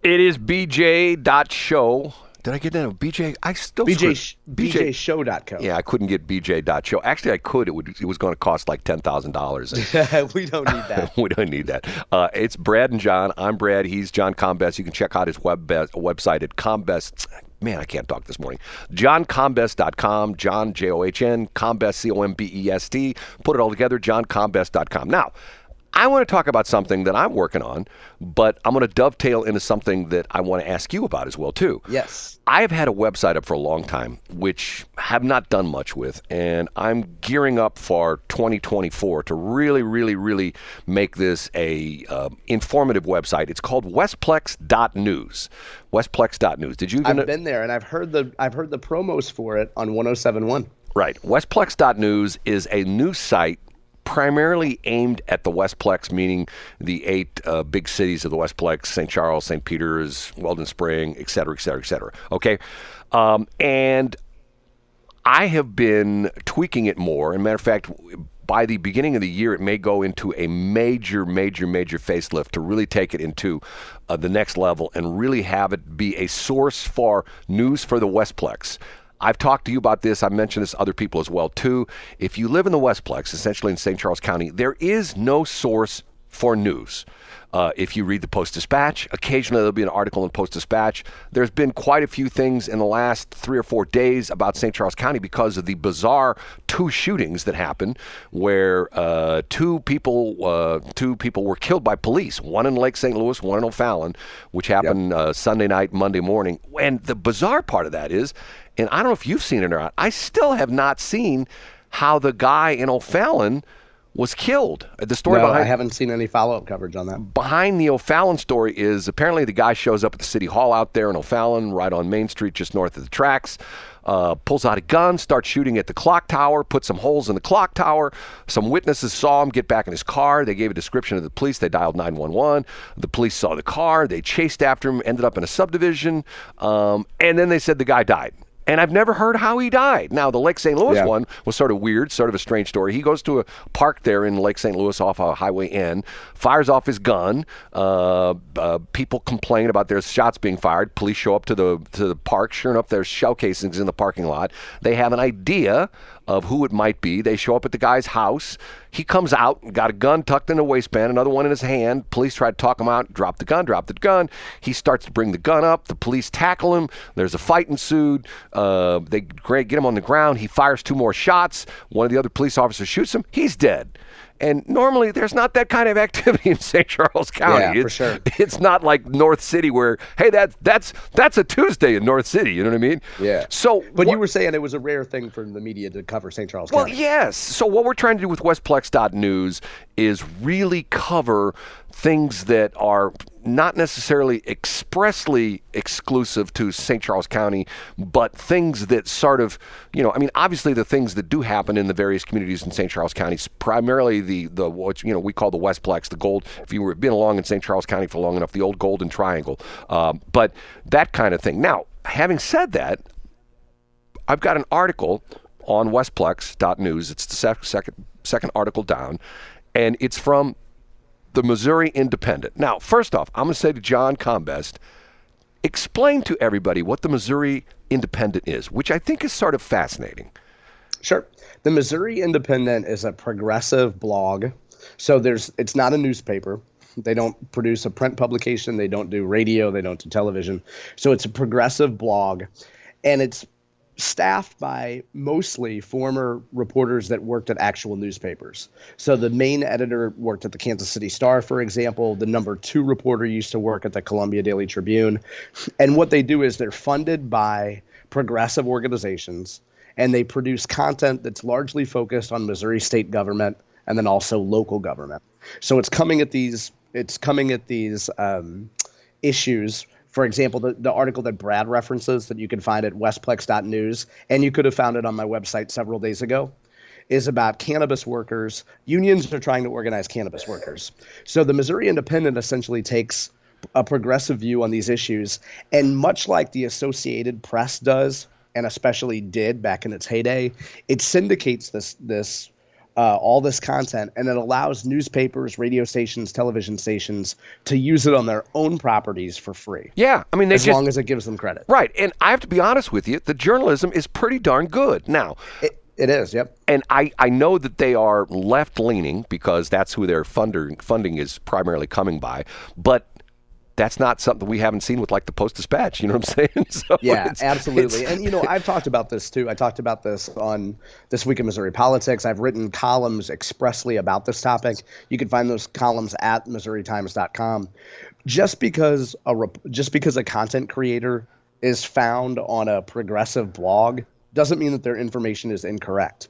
It is bj.show. Did I get that? BJ? I still BJShow.co. Yeah, I couldn't get bj.show. Actually, I could. It was going to cost like $10,000. We don't need that. We don't need that. It's Brad and John. I'm Brad. He's John Combest. You can check out his website at Combest. Man, I can't talk this morning. JohnCombest.com. John, John, Combest, Combest. Put it all together, JohnCombest.com. Now, I want to talk about something that I'm working on, but I'm going to dovetail into something that I want to ask you about as well, too. Yes. I have had a website up for a long time, which have not done much with, and I'm gearing up for 2024 to really, really, really make this a informative website. It's called Westplex.news. Westplex.news. Did you? I've been there, and I've heard the promos for it on 107.1. Right. Westplex.news is a news site primarily aimed at the Westplex, meaning the 8 big cities of the Westplex: St. Charles, St. Peter's, Weldon Spring, et cetera, et cetera, et cetera. Okay? And I have been tweaking it more. As a matter of fact, by the beginning of the year, it may go into a major, major, major facelift to really take it into the next level and really have it be a source for news for the Westplex. I've talked to you about this. I've mentioned this to other people as well, too. If you live in the Westplex, essentially in St. Charles County, there is no source for news. If you read the Post-Dispatch, occasionally there'll be an article in the Post-Dispatch. There's been quite a few things in the last 3 or 4 days about St. Charles County because of the bizarre 2 shootings that happened where two people were killed by police, one in Lake St. Louis, one in O'Fallon, which happened Sunday night, Monday morning. And the bizarre part of that is, and I don't know if you've seen it or not, I still have not seen how the guy in O'Fallon was killed. The story I haven't seen any follow-up coverage on that. Behind the O'Fallon story is apparently the guy shows up at the city hall out there in O'Fallon, right on Main Street, just north of the tracks, pulls out a gun, starts shooting at the clock tower, puts some holes in the clock tower. Some witnesses saw him get back in his car. They gave a description to the police. They dialed 911. The police saw the car. They chased after him, ended up in a subdivision, and then they said the guy died. And I've never heard how he died. Now, the Lake St. Louis one was sort of weird, sort of a strange story. He goes to a park there in Lake St. Louis off Highway N, fires off his gun. People complain about there's shots being fired. Police show up to the park. Sure enough, there's shell casings in the parking lot. They have an idea of who it might be. They show up at the guy's house. He comes out, got a gun tucked in a waistband, another one in his hand. Police try to talk him out, drop the gun. He starts to bring the gun up. The police tackle him. There's a fight ensued. They get him on the ground. He fires 2 more shots. One of the other police officers shoots him. He's dead. And normally there's not that kind of activity in St. Charles County. Yeah, for sure. It's not like North City where, hey, that's a Tuesday in North City. You know what I mean? Yeah. But you were saying it was a rare thing for the media to cover St. Charles County. Well, yes. So what we're trying to do with Westplex.news is really cover things that are not necessarily expressly exclusive to St. Charles County, but things that sort of, obviously the things that do happen in the various communities in St. Charles County, primarily the what we call the Westplex, the gold. If you were been along in St. Charles County for long enough, the old Golden Triangle, but that kind of thing. Now, having said that, I've got an article on Westplex.news. It's the second article down, and it's from the Missouri Independent. Now, first off, I'm going to say to John Combest, explain to everybody what the Missouri Independent is, which I think is sort of fascinating. Sure. The Missouri Independent is a progressive blog. So it's not a newspaper. They don't produce a print publication. They don't do radio. They don't do television. So it's a progressive blog, and it's staffed by mostly former reporters that worked at actual newspapers. So the main editor worked at the Kansas City Star, for example. The number 2 reporter used to work at the Columbia Daily Tribune. And what they do is they're funded by progressive organizations, and they produce content that's largely focused on Missouri state government and then also local government. So it's coming at these issues. For example, the article that Brad references that you can find at westplex.news, and you could have found it on my website several days ago, is about cannabis workers. Unions are trying to organize cannabis workers. So the Missouri Independent essentially takes a progressive view on these issues, and much like the Associated Press does, and especially did back in its heyday, it syndicates this all this content, and it allows newspapers, radio stations, television stations to use it on their own properties for free. Yeah, I mean, as long as it gives them credit. Right, and I have to be honest with you, the journalism is pretty darn good. Now, it is, yep. And I know that they are left-leaning because that's who their funding is primarily coming by, but that's not something we haven't seen with like the Post-Dispatch. You know what I'm saying? So yeah, absolutely. And, I've talked about this too. I talked about this on This Week in Missouri Politics. I've written columns expressly about this topic. You can find those columns at MissouriTimes.com. Just because a content creator is found on a progressive blog doesn't mean that their information is incorrect.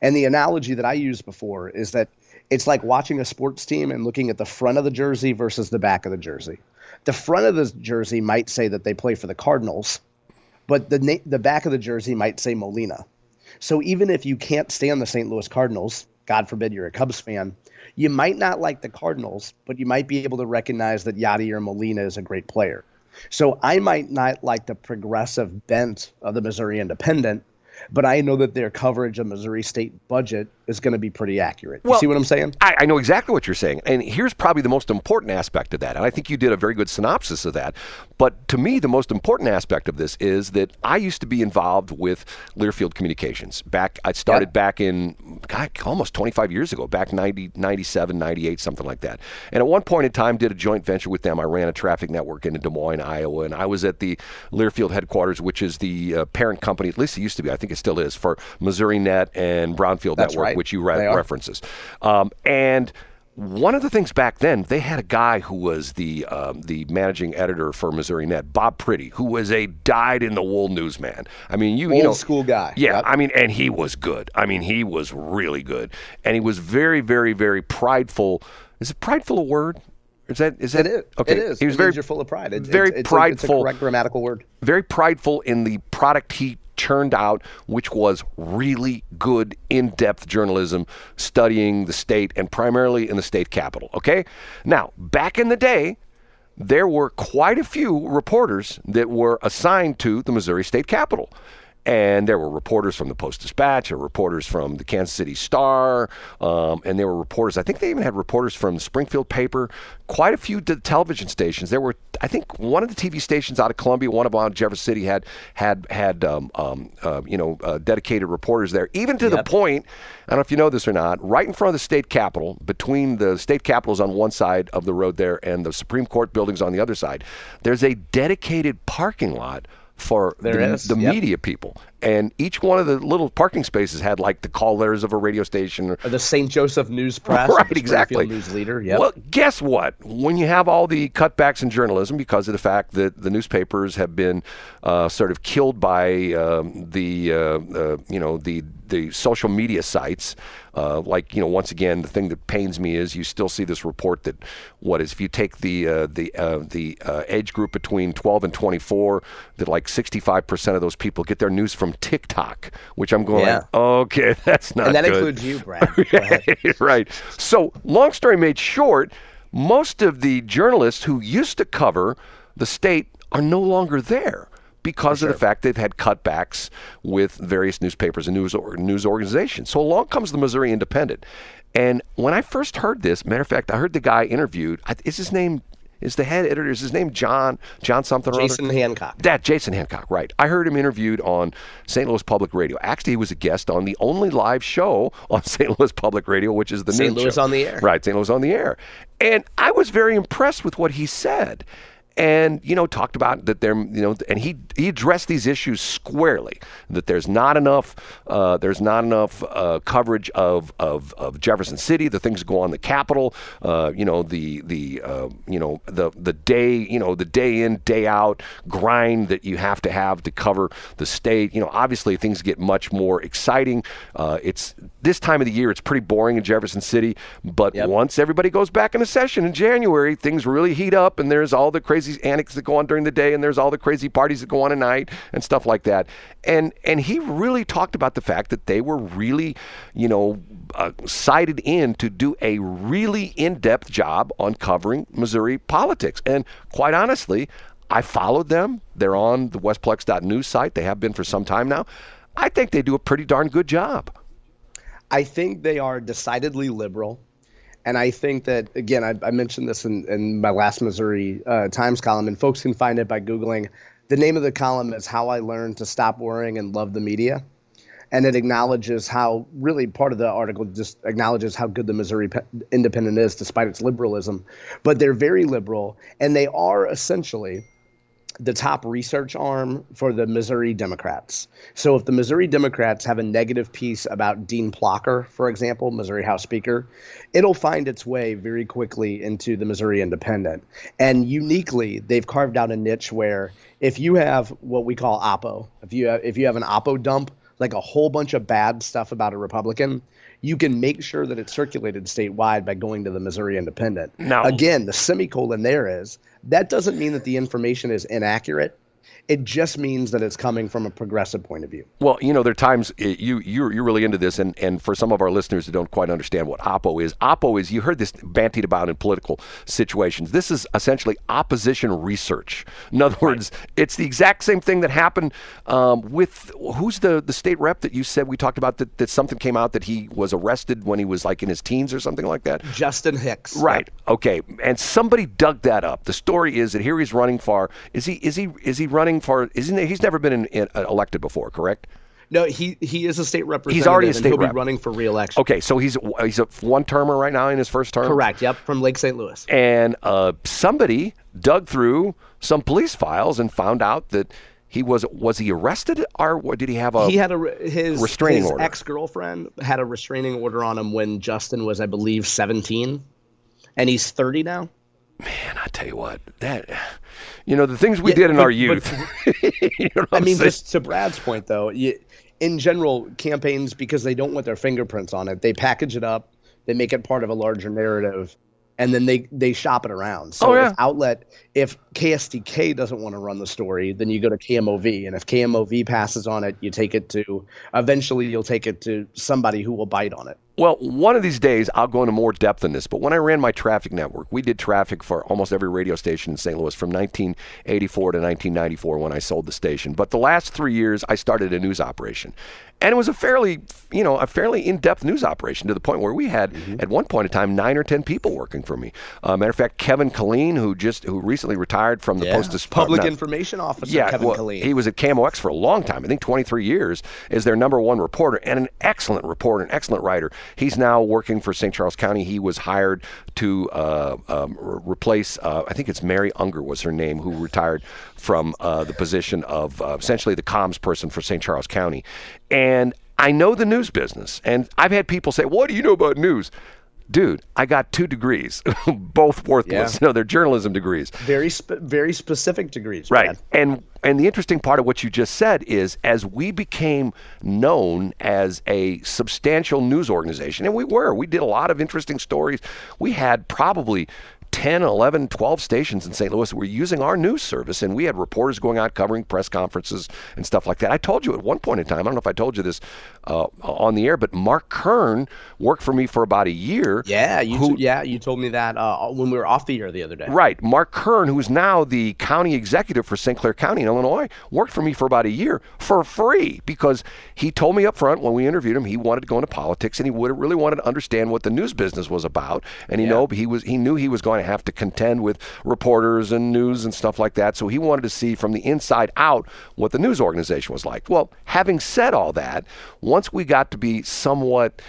And the analogy that I used before is that it's like watching a sports team and looking at the front of the jersey versus the back of the jersey. The front of the jersey might say that they play for the Cardinals, but the back of the jersey might say Molina. So even if you can't stand the St. Louis Cardinals, God forbid you're a Cubs fan, you might not like the Cardinals, but you might be able to recognize that Yadier Molina is a great player. So I might not like the progressive bent of the Missouri Independent, but I know that their coverage of Missouri State budget is going to be pretty accurate. You see what I'm saying? I know exactly what you're saying. And here's probably the most important aspect of that. And I think you did a very good synopsis of that. But to me, the most important aspect of this is that I used to be involved with Learfield Communications. I started back in, almost 25 years ago, back 97, 98, something like that. And at one point in time, did a joint venture with them. I ran a traffic network in Des Moines, Iowa. And I was at the Learfield headquarters, which is the parent company, at least it used to be, I think it still is, for Missouri Net and Brownfield Network, right. which you references. And one of the things back then, they had a guy who was the managing editor for Missouri Net, Bob Pretty, who was a dyed-in-the-wool newsman. I mean, old school guy. Yeah, yep. I mean, and he was good. I mean, he was really good, and he was very, very, very prideful. Is it prideful a word? Is that it is? Okay. It is. He was very you're full of pride. It's prideful. It's a correct grammatical word. Very prideful in the product he turned out, which was really good, in-depth journalism, studying the state and primarily in the state capitol. Okay? Now, back in the day, there were quite a few reporters that were assigned to the Missouri State Capitol. And there were reporters from the Post-Dispatch, there were reporters from the Kansas City Star, and there were reporters, I think they even had reporters from the Springfield paper, quite a few television stations. There were, I think, one of the TV stations out of Columbia, one of them out of Jefferson City had dedicated reporters there, even to the point, I don't know if you know this or not, right in front of the state capitol, between the state capitals on one side of the road there and the Supreme Court buildings on the other side, there's a dedicated parking lot for the media people. And each one of the little parking spaces had like the call letters of a radio station. Or the St. Joseph News Press. Right, exactly. News Leader, yep. Well, guess what? When you have all the cutbacks in journalism because of the fact that the newspapers have been sort of killed by the social media sites, once again, the thing that pains me is you still see this report that if you take the age group between 12 and 24, that like 65% of those people get their news from TikTok, which I'm going, okay, that's not good. And that includes you, Brad. Go ahead. Right. So, long story made short, most of the journalists who used to cover the state are no longer there because of the fact they've had cutbacks with various newspapers and news organizations. So along comes the Missouri Independent. And when I first heard this, matter of fact, I heard the guy interviewed, is the head editor, is his name John something or other? Jason Hancock. Jason Hancock, right. I heard him interviewed on St. Louis Public Radio. Actually, he was a guest on the only live show on St. Louis Public Radio, which is the St. Louis show. on the Air. Right, St. Louis on the Air. And I was very impressed with what he said. And, talked about that and he addressed these issues squarely, that there's not enough coverage of Jefferson City, the things that go on in the Capitol, the day in, day out grind that you have to cover the state. Obviously things get much more exciting. It's this time of the year, it's pretty boring in Jefferson City, but once everybody goes back into session in January, things really heat up and there's all the crazy antics that go on during the day and there's all the crazy parties that go on at night and stuff like that. And he really talked about the fact that they were really, cited in to do a really in-depth job on covering Missouri politics. And quite honestly, I followed them. They're on the westplex.news site. They have been for some time now. I think they do a pretty darn good job. I think they are decidedly liberal. And I think that, again, I mentioned this in my last Missouri Times column, and folks can find it by Googling. The name of the column is How I Learned to Stop Worrying and Love the Media. And it acknowledges how, really part of the article just acknowledges how good the Missouri Independent is despite its liberalism. But they're very liberal, and they are essentially the top research arm for the Missouri Democrats. So if the Missouri Democrats have a negative piece about Dean Plocher, for example, Missouri House Speaker, it'll find its way very quickly into the Missouri Independent. And uniquely, they've carved out a niche where if you have what we call Oppo, if you have an Oppo dump, like a whole bunch of bad stuff about a Republican, you can make sure that it's circulated statewide by going to the Missouri Independent. Now, again, the semicolon there is, that doesn't mean that the information is inaccurate. It just means that it's coming from a progressive point of view. Well, there are times you're really into this, and for some of our listeners who don't quite understand what Oppo is, you heard this bantied about in political situations. This is essentially opposition research. In other words, it's the exact same thing that happened with, who's the state rep that you said we talked about that something came out that he was arrested when he was like in his teens or something like that? Justin Hicks. Right. Okay. And somebody dug that up. The story is that here he's running for, is he running for, he's never been elected before, correct? No, he is a state representative. He's already a state and he'll rep. be running for re-election. Okay, so he's a one-termer right now in his first term? Correct, yep, from Lake St. Louis. And somebody dug through some police files and found out that he was he arrested, or did he have his restraining order? His ex-girlfriend had a restraining order on him when Justin was, I believe, 17, and he's 30 now. Man, I tell you what, the things we did in our youth. Just to Brad's point, though, in general, campaigns, because they don't want their fingerprints on it, they package it up, they make it part of a larger narrative, and then they shop it around. So if KSTK doesn't want to run the story, then you go to KMOV, and if KMOV passes on it, eventually you'll take it to somebody who will bite on it. Well, one of these days, I'll go into more depth in this, but when I ran my traffic network, we did traffic for almost every radio station in St. Louis from 1984 to 1994 when I sold the station. But the last 3 years, I started a news operation. And it was a fairly in-depth news operation to the point where we had, at one point in time, 9 or 10 people working for me. Matter of fact, Kevin Killeen, who recently retired from the Post Public Information Officer, Kevin Killeen. He was at KMOX for a long time, I think 23 years, is their number one reporter, and an excellent reporter, an excellent writer. He's now working for St. Charles County. He was hired to replace, I think it's Mary Unger was her name, who retired from the position of essentially the comms person for St. Charles County. And I know the news business, and I've had people say, "What do you know about news?" Dude, I got 2 degrees, both worthless. Yeah. They're journalism degrees. Very specific degrees. Right. Brad. And the interesting part of what you just said is, as we became known as a substantial news organization, and we did a lot of interesting stories. We had probably 10, 11, 12 stations in St. Louis that were using our news service, and we had reporters going out covering press conferences and stuff like that. I told you at one point in time, I don't know if I told you this on the air, but Mark Kern worked for me for about a year. Yeah, you told me that when we were off the air the other day. Right. Mark Kern, who's now the county executive for St. Clair County in Illinois, worked for me for about a year for free because he told me up front when we interviewed him he wanted to go into politics, and he really wanted to understand what the news business was about. And he knew he was going to have to contend with reporters and news and stuff like that. So he wanted to see from the inside out what the news organization was like. Well, having said all that, once we got to be somewhat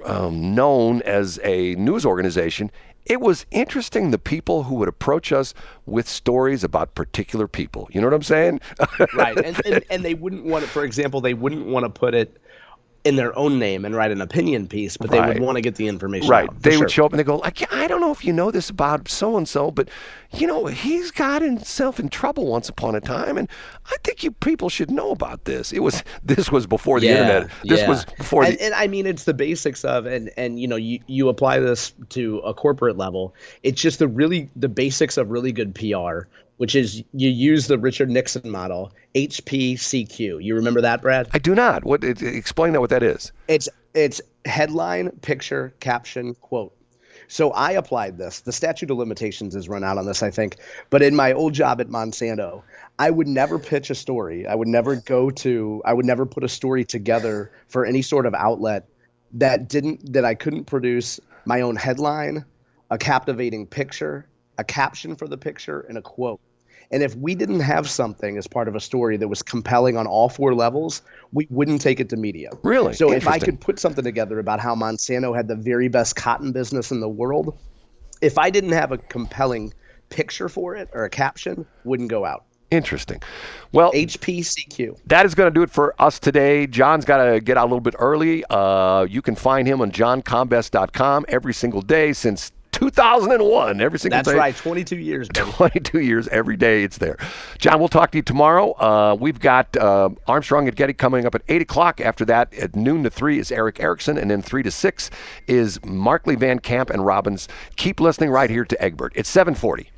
known as a news organization, it was interesting the people who would approach us with stories about particular people. You know what I'm saying? Right. And they wouldn't want it, for example, they wouldn't want to put it in their own name and write an opinion piece, but they would want to get the information out. They would show up and they go, I don't know if you know this about so-and-so, but, he's got himself in trouble once upon a time, and I think you people should know about this. This was before the internet. This was before and I mean, it's the basics of, and you apply this to a corporate level. It's just the basics of really good PR, which is you use the Richard Nixon model, HPCQ. You remember that, Brad? I do not. Explain what that is. It's headline, picture, caption, quote. So I applied this. The statute of limitations is run out on this, I think. But in my old job at Monsanto, I would never pitch a story. I would never put a story together for any sort of outlet that I couldn't produce my own headline, a captivating picture, a caption for the picture, and a quote. And if we didn't have something as part of a story that was compelling on all 4 levels, we wouldn't take it to media. Really? So if I could put something together about how Monsanto had the very best cotton business in the world, if I didn't have a compelling picture for it or a caption, wouldn't go out. Interesting. Well, HPCQ. That is going to do it for us today. John's got to get out a little bit early. You can find him on johncombest.com every single day since 2001, every single day. That's right, 22 years, baby. 22 years, every day it's there. John, we'll talk to you tomorrow. We've got Armstrong and Getty coming up at 8 o'clock. After that, at noon to 3 is Eric Erickson, and then 3 to 6 is Markley Van Camp and Robbins. Keep listening right here to Egbert. It's 740.